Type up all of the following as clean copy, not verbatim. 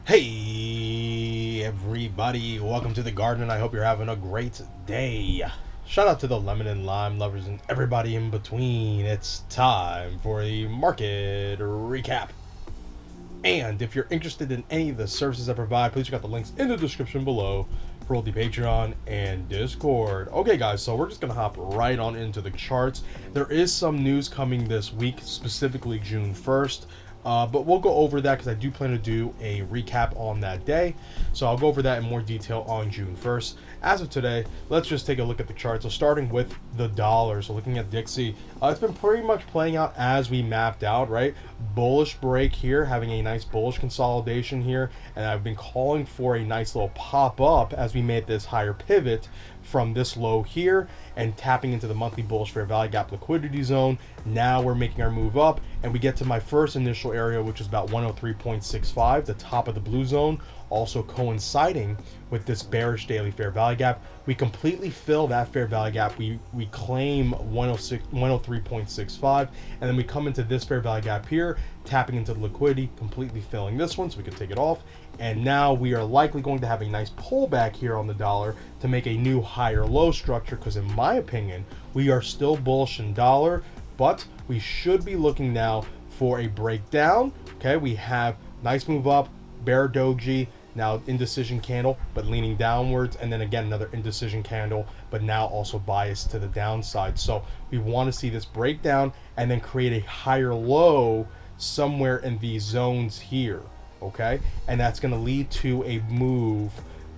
Hey everybody, welcome to the garden. I hope you're having a great day. Shout out to the lemon and lime lovers and everybody in between. It's time for the market recap. And if you're interested in any of the services I provide, please check out the links in the description below for the Patreon and Discord. Okay, guys, so we're just gonna hop right on into the charts. There is some news coming this week, specifically June 1st. But we'll go over that because I do plan to do a recap on that day. So I'll go over that in more detail on June 1st. As of today, let's just take a look at the chart. So starting with the dollar, so looking at Dixie, it's been pretty much playing out as we mapped out, right? Bullish break here, having a nice bullish consolidation here, and I've been calling for a nice little pop up as we made this higher pivot from this low here and tapping into the monthly bullish fair value gap liquidity zone. Now we're making our move up and we get to my first initial area, which is about 103.65, the top of the blue zone, also coinciding with this bearish daily fair value gap. We completely fill that fair value gap. We claim 103.65, and then we come into this fair value gap here, tapping into the liquidity, completely filling this one so we can take it off. And now we are likely going to have a nice pullback here on the dollar to make a new higher low structure, because in my opinion, we are still bullish in dollar, but we should be looking now for a breakdown. Okay, we have nice move up, bear doji, now indecision candle, but leaning downwards, and then again another indecision candle, but now also biased to the downside. So we want to see this breakdown and then create a higher low somewhere in these zones here. Okay, and that's going to lead to a move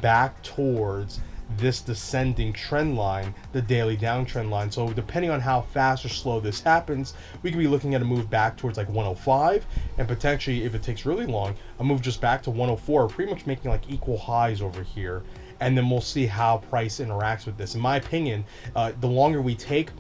back towards this descending trend line, the daily downtrend line. So depending on how fast or slow this happens, we could be looking at a move back towards like 105, and potentially, if it takes really long, a move just back to 104, pretty much making like equal highs over here. And then we'll see how price interacts with this. In my opinion, the longer we take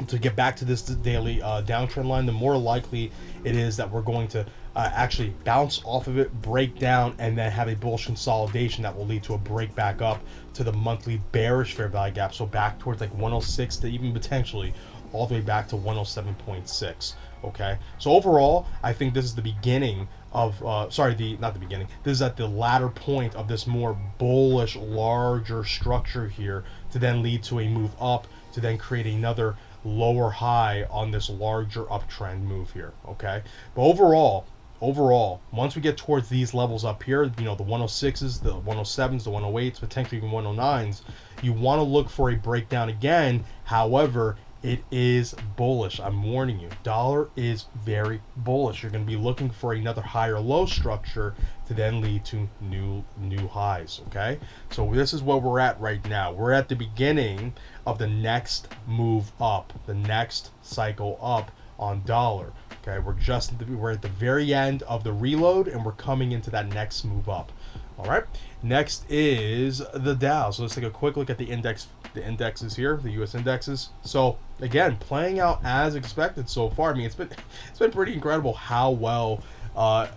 to get back to this daily downtrend line, the more likely it is that we're going to actually bounce off of it, break down, and then have a bullish consolidation that will lead to a break back up to the monthly bearish fair value gap. So back towards like 106 to even potentially all the way back to 107.6. Okay, so overall, I think this is the beginning of not the beginning. This is at the latter point of this more bullish, larger structure here to then lead to a move up to then create another lower high on this larger uptrend move here. Okay, but overall, once we get towards these levels up here, the 106s, the 107s, the 108s, potentially even 109s, you want to look for a breakdown again. However, it is bullish. I'm warning you, dollar is very bullish. You're going to be looking for another higher low structure to then lead to new highs. Okay, so this is where we're at right now. We're at the beginning of the next move up, the next cycle up on dollar. Okay, we're at the very end of the reload, and we're coming into that next move up. All right, next is the Dow. So let's take a quick look at the indexes here, the U.S. indexes. So again, playing out as expected so far. I mean, it's been pretty incredible how well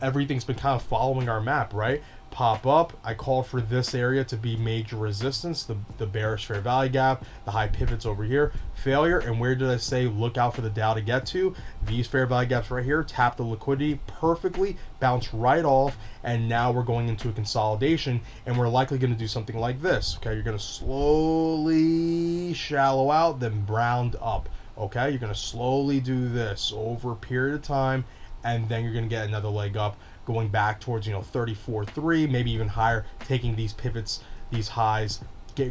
everything's been kind of following our map, right? Pop up, I call for this area to be major resistance, the bearish fair value gap, the high pivots over here, failure, and where did I say look out for the Dow to get to? These fair value gaps right here, tap the liquidity perfectly, bounce right off, and now we're going into a consolidation, and we're likely going to do something like this. Okay, you're going to slowly shallow out, then round up. Okay, you're going to slowly do this over a period of time, and then you're going to get another leg up, going back towards 34.3, maybe even higher, taking these pivots, these highs,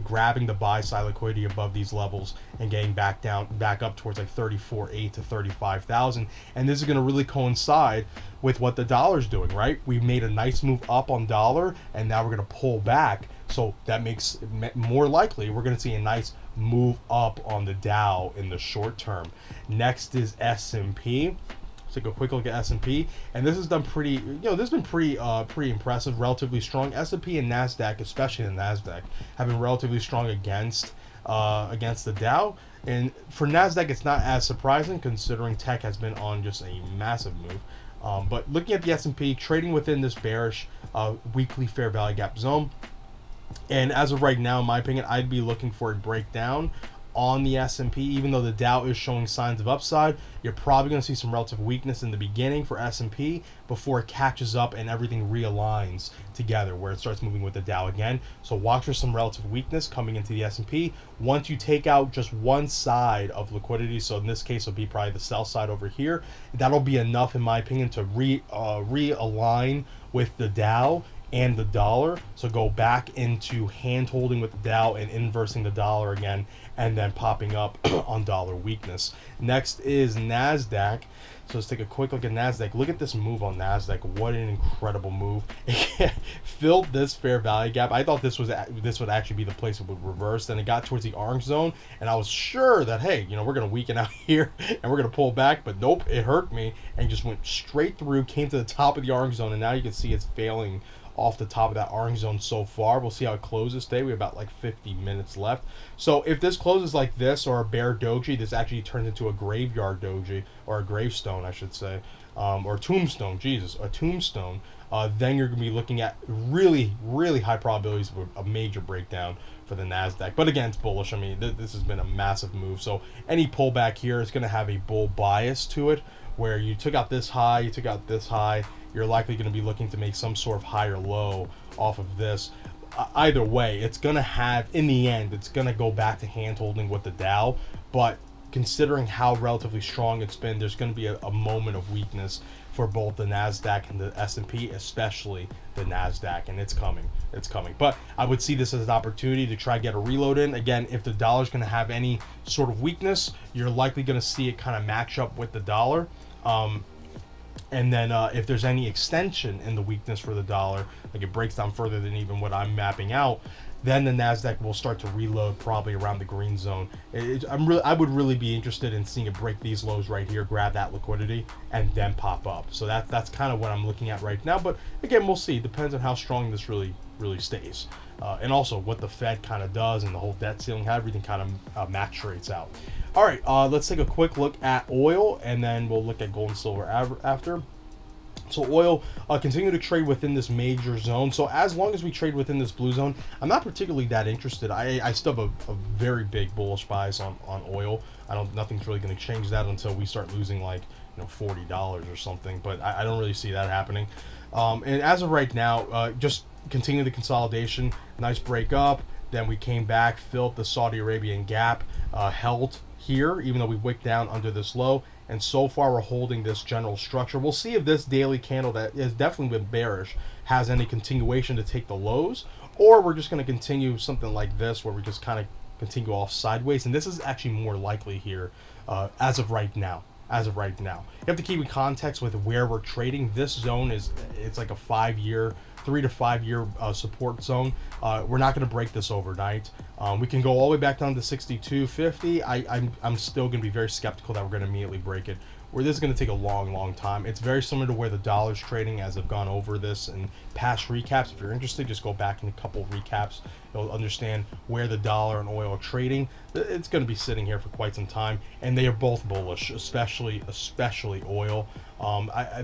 grabbing the buy side liquidity above these levels and getting back up towards like 34.8 to 35,000. And this is going to really coincide with what the dollar's doing, right? We made a nice move up on dollar, and now we're going to pull back. So that makes it more likely we're going to see a nice move up on the Dow in the short term. Next is S&P. Take a quick look at S&P, and this has done pretty, this has been pretty impressive, relatively strong. S&P and Nasdaq, especially the Nasdaq, have been relatively strong against the Dow. And for Nasdaq, it's not as surprising considering tech has been on just a massive move. But looking at the S&P, trading within this bearish weekly fair value gap zone, and as of right now, in my opinion, I'd be looking for a breakdown on the S&P. Even though the Dow is showing signs of upside, you're probably going to see some relative weakness in the beginning for S&P before it catches up and everything realigns together where it starts moving with the Dow again. So watch for some relative weakness coming into the S&P. Once you take out just one side of liquidity, so in this case it'll be probably the sell side over here, that'll be enough in my opinion to realign with the Dow and the dollar. So go back into hand holding with the Dow and inversing the dollar again, and then popping up on dollar weakness. Next is NASDAQ. So let's take a quick look at NASDAQ. Look at this move on NASDAQ. What an incredible move. Filled this fair value gap. I thought this would actually be the place it would reverse. Then it got towards the orange zone, and I was sure that, hey, we're going to weaken out here and we're going to pull back. But nope, it hurt me and just went straight through, came to the top of the orange zone, and now you can see it's failing off the top of that orange zone so far. We'll see how it closes today. We have about like 50 minutes left. So if this closes like this, or a bear doji, this actually turns into a graveyard doji, or a gravestone, I should say, or tombstone, Jesus, a tombstone, then you're going to be looking at really, really high probabilities of a major breakdown for the NASDAQ. But again, it's bullish. I mean, this has been a massive move. So any pullback here is going to have a bull bias to it, where you took out this high, you took out this high, you're likely going to be looking to make some sort of higher low off of this. Either way, it's going to have, in the end, it's going to go back to hand holding with the Dow. But considering how relatively strong it's been, there's going to be a moment of weakness for both the NASDAQ and the S&P, especially the NASDAQ, and it's coming. It's coming. But I would see this as an opportunity to try to get a reload in. Again, if the dollar's going to have any sort of weakness, you're likely going to see it kind of match up with the dollar. And then if there's any extension in the weakness for the dollar, like it breaks down further than even what I'm mapping out, then the NASDAQ will start to reload probably around the green zone. I would really be interested in seeing it break these lows right here, grab that liquidity, and then pop up. So that's kind of what I'm looking at right now. But again, we'll see. Depends on how strong this really stays. And also what the Fed kind of does, and the whole debt ceiling, how everything kind of maturates out. All right, let's take a quick look at oil, and then we'll look at gold and silver after. So oil continue to trade within this major zone. So as long as we trade within this blue zone, I'm not particularly that interested. I still have a very big bullish bias on oil. Nothing's really going to change that until we start losing like $40 or something. But I don't really see that happening. And as of right now, just continue the consolidation. Nice break up. Then we came back, filled the Saudi Arabian gap, held here, even though we wicked down under this low. And so far we're holding this general structure. We'll see if this daily candle that has definitely been bearish has any continuation to take the lows, or we're just going to continue something like this where we just kind of continue off sideways. And this is actually more likely here as of right now. You have to keep in context with where we're trading. This zone it's like a 3 to 5 year support zone. We're not going to break this overnight. We can go all the way back down to 62.50. I'm still going to be very skeptical that we're going to immediately break it. Where this is going to take a long time. It's very similar to where the dollar's trading, as I've gone over this in past recaps. If you're interested, just go back in a couple of recaps. You'll understand where the dollar and oil are trading. It's going to be sitting here for quite some time, and they are both bullish, especially oil.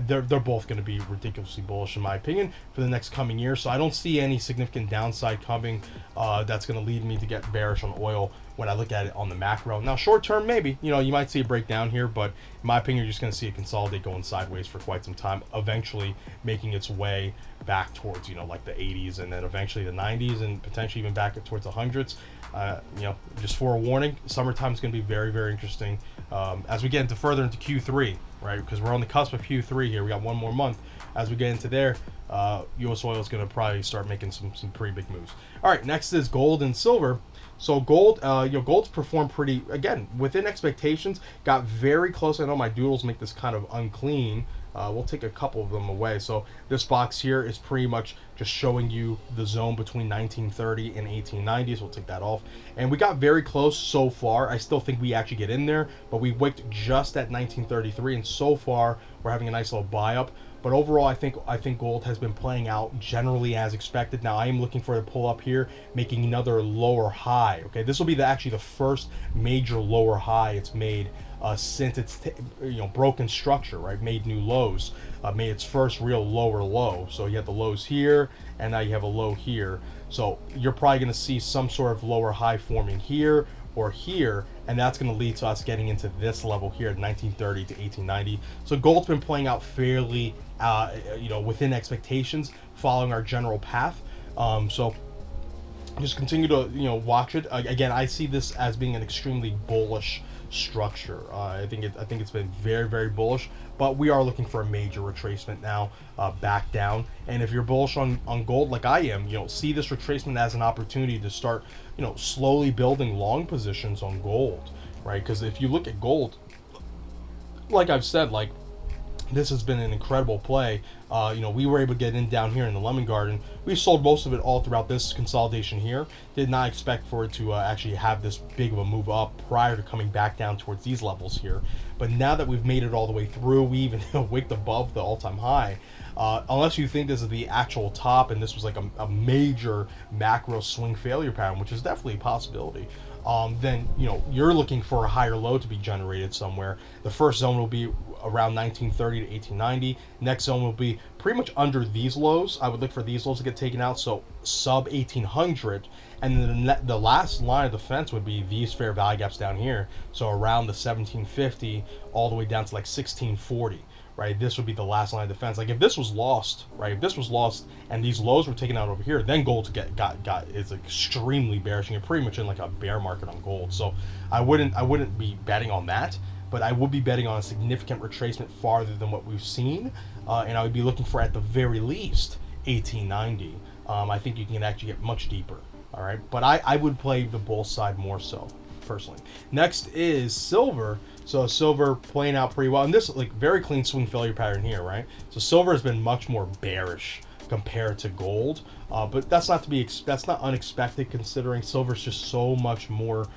They're both going to be ridiculously bullish in my opinion for the next coming year. So I don't see any significant downside coming that's going to lead me to get bearish on oil when I look at it on the macro. Now, short term, maybe, you might see a breakdown here, but in my opinion, you're just going to see it consolidate going sideways for quite some time, eventually making its way back towards, like the 80s, and then eventually the 90s, and potentially even back towards the hundreds. Just for a warning, summertime is going to be very, very interesting as we get further into Q3, right? Because we're on the cusp of Q3 here. We got one more month. As we get into there, U.S. oil is going to probably start making some pretty big moves. All right, next is gold and silver. So gold, gold's performed pretty, again, within expectations, got very close. I know my doodles make this kind of unclean. We'll take a couple of them away. So this box here is pretty much just showing you the zone between 1930 and 1890. So we'll take that off. And we got very close so far. I still think we actually get in there, but we wicked just at 1933, and so far we're having a nice little buy up. But overall, I think gold has been playing out generally as expected. Now I am looking for a pull up here, making another lower high. Okay, this will be actually the first major lower high it's made since it's broken structure, right? Made new lows, made its first real lower low. So you have the lows here, and now you have a low here. So you're probably going to see some sort of lower high forming here, or here, and that's going to lead to us getting into this level here, 1930 to 1890. So gold's been playing out fairly, within expectations, following our general path. So just continue to watch it. Again, I see this as being an extremely bullish structure. I think it's been very, very bullish, but we are looking for a major retracement now, back down. And if you're bullish on gold like I am, see this retracement as an opportunity to start slowly building long positions on gold, right? Because if you look at gold, like I've said, like, this has been an incredible play. We were able to get in down here in the Lemon Garden. We sold most of it all throughout this consolidation here. Did not expect for it to actually have this big of a move up prior to coming back down towards these levels here. But now that we've made it all the way through, we even wicked above the all-time high. Unless you think this is the actual top and this was like a major macro swing failure pattern, which is definitely a possibility, then you're looking for a higher low to be generated somewhere. The first zone will be around 1930 to 1890. Next zone will be pretty much under these lows. I would look for these lows to get taken out, so sub 1800. And then the last line of defense would be these fair value gaps down here, so around the 1750 all the way down to like 1640. Right, this would be the last line of defense. Like if this was lost, right? If this was lost and these lows were taken out over here, then gold is extremely bearish, and you're pretty much in like a bear market on gold. So I wouldn't be betting on that, but I would be betting on a significant retracement farther than what we've seen, and I would be looking for at the very least 1890. I think you can actually get much deeper. All right, but I would play the bull side more so, personally. Next is silver. So silver playing out pretty well, and this like very clean swing failure pattern here, right? So silver has been much more bearish compared to gold, but that's not unexpected considering silver's just so much more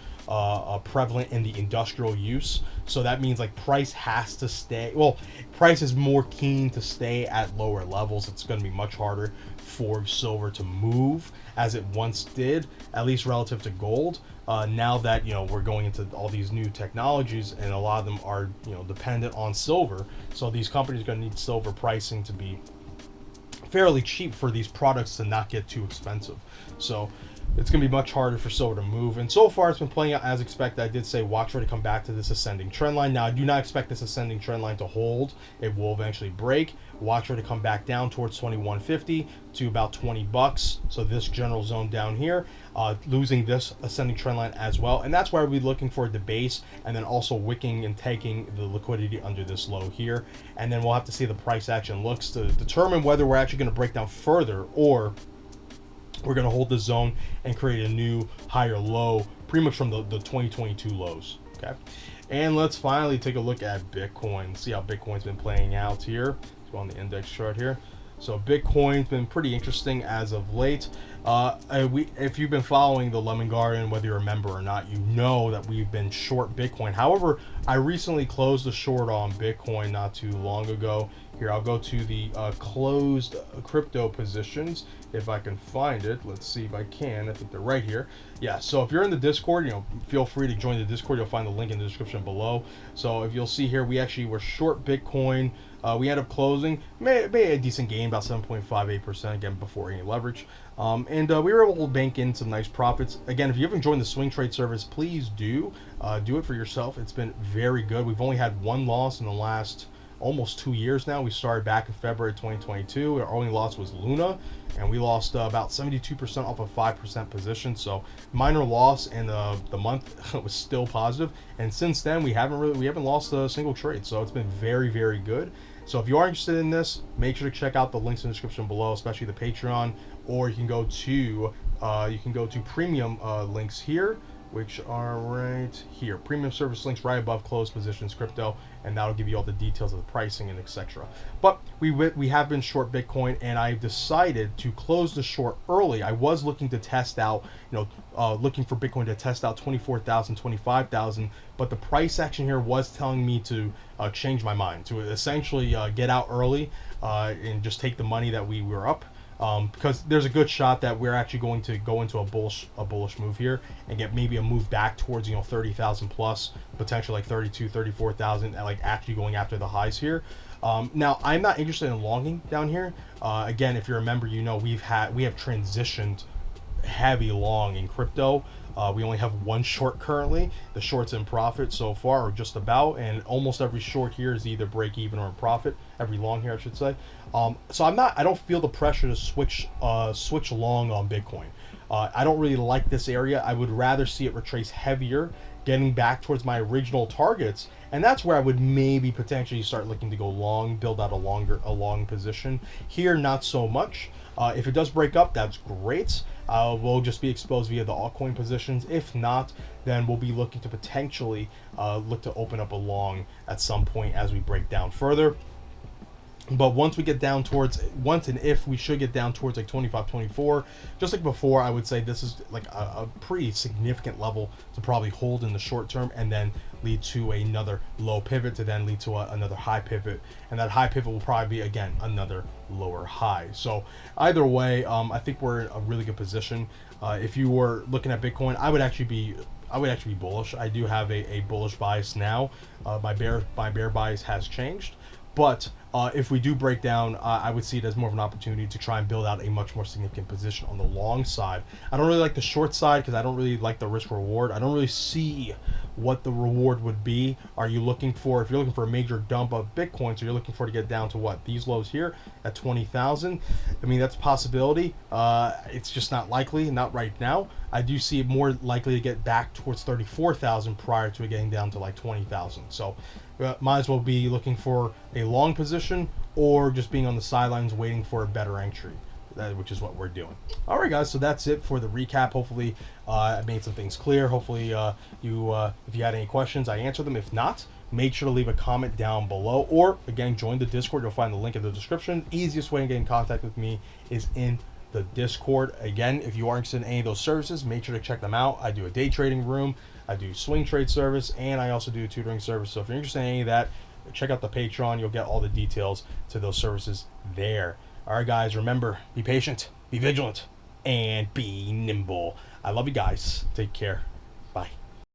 prevalent in the industrial use. So that means like price has to stay. Well, price is more keen to stay at lower levels. It's going to be much harder for silver to move as it once did, at least relative to gold. Now that we're going into all these new technologies, and a lot of them are dependent on silver, so these companies are going to need silver pricing to be fairly cheap for these products to not get too expensive. So it's going to be much harder for silver to move, and so far it's been playing out as expected. I did say watch for it to come back to this ascending trend line. Now I do not expect this ascending trend line to hold. It will eventually break. Watch for it to come back down towards 2150 to about $20. So this general zone down here, losing this ascending trend line as well, and that's why we're looking for the base, and then also wicking and taking the liquidity under this low here, and then we'll have to see the price action looks to determine whether we're actually going to break down further or we're going to hold the zone and create a new higher low pretty much from the 2022 lows. Okay, and let's finally take a look at Bitcoin, see how Bitcoin's been playing out here. Let's go on the index chart here. So Bitcoin's been pretty interesting as of late. If you've been following the Lemon Garden, whether you're a member or not, you know that we've been short Bitcoin. However, I recently closed a short on Bitcoin not too long ago. Here, I'll go to the closed crypto positions if I can find it. Let's see if I can. I think they're right here. Yeah, so if you're in the Discord, feel free to join the Discord. You'll find the link in the description below. So if you'll see here, we actually were short Bitcoin. We ended up closing, made a decent gain, about 7.58%, again, before any leverage. And we were able to bank in some nice profits. Again, if you haven't joined the Swing Trade service, please do it for yourself. It's been very good. We've only had one loss in the last almost 2 years now. We started back in February 2022. Our only loss was Luna, and we lost about 72% off a 5% position. So minor loss, and the month was still positive. And since then, we haven't lost a single trade. So it's been very, very good. So if you are interested in this, make sure to check out the links in the description below, especially the Patreon, or you can go to premium links here, which are right here. Premium service links right above closed positions crypto, and that'll give you all the details of the pricing and etc. But we have been short Bitcoin, and I've decided to close the short early. I was looking to test out, looking for Bitcoin to test out 24,000, 25,000, but the price action here was telling me to change my mind, to essentially get out early and just take the money that we were up. Because there's a good shot that we're actually going to go into a bullish move here and get maybe a move back towards 30,000 plus, potentially like 32, 34,000, and like actually going after the highs here. Now I'm not interested in longing down here. Again, if you're a member, we have transitioned heavy long in crypto. We only have one short currently. The short's in profit so far, or just about, and almost every short here is either break even or in profit. Every long here, I should say. So I don't feel the pressure to switch long on Bitcoin. I don't really like this area. I would rather see it retrace heavier, getting back towards my original targets, and that's where I would maybe potentially start looking to go long, build out a long position. Here, not so much. If it does break up, that's great. We'll just be exposed via the altcoin positions. If not, then we'll be looking to potentially look to open up a long at some point as we break down further. But once we get down towards, once and if we should get down towards like 25, 24, just like before, I would say this is like a pretty significant level to probably hold in the short term, and then lead to another low pivot to then lead to another high pivot, and that high pivot will probably be again another lower high. So either way, I think we're in a really good position. If you were looking at Bitcoin, I would actually be bullish. I do have a bullish bias now. My bear bias has changed. But if we do break down, I would see it as more of an opportunity to try and build out a much more significant position on the long side. I don't really like the short side because I don't really like the risk reward. I don't really see what the reward would be. Are you looking for, if you're looking for a major dump of Bitcoin, so you're looking for to get down to what? These lows here at 20,000? I mean, that's a possibility. It's just not likely, not right now. I do see it more likely to get back towards 34,000 prior to it getting down to like 20,000. So might as well be looking for a long position or just being on the sidelines waiting for a better entry, which is what we're doing. All right, guys, so that's it for the recap. Hopefully I made some things clear. Hopefully if you had any questions, I answered them. If not, make sure to leave a comment down below, or again, join the Discord. You'll find the link in the description. Easiest way to get in contact with me is in the Discord. Again, if you are interested in any of those services, make sure to check them out. I do a day trading room, I do swing trade service, and I also do a tutoring service. So if you're interested in any of that, check out the Patreon. You'll get all the details to those services there. All right, guys, remember, be patient, be vigilant, and be nimble. I love you guys. Take care. Bye.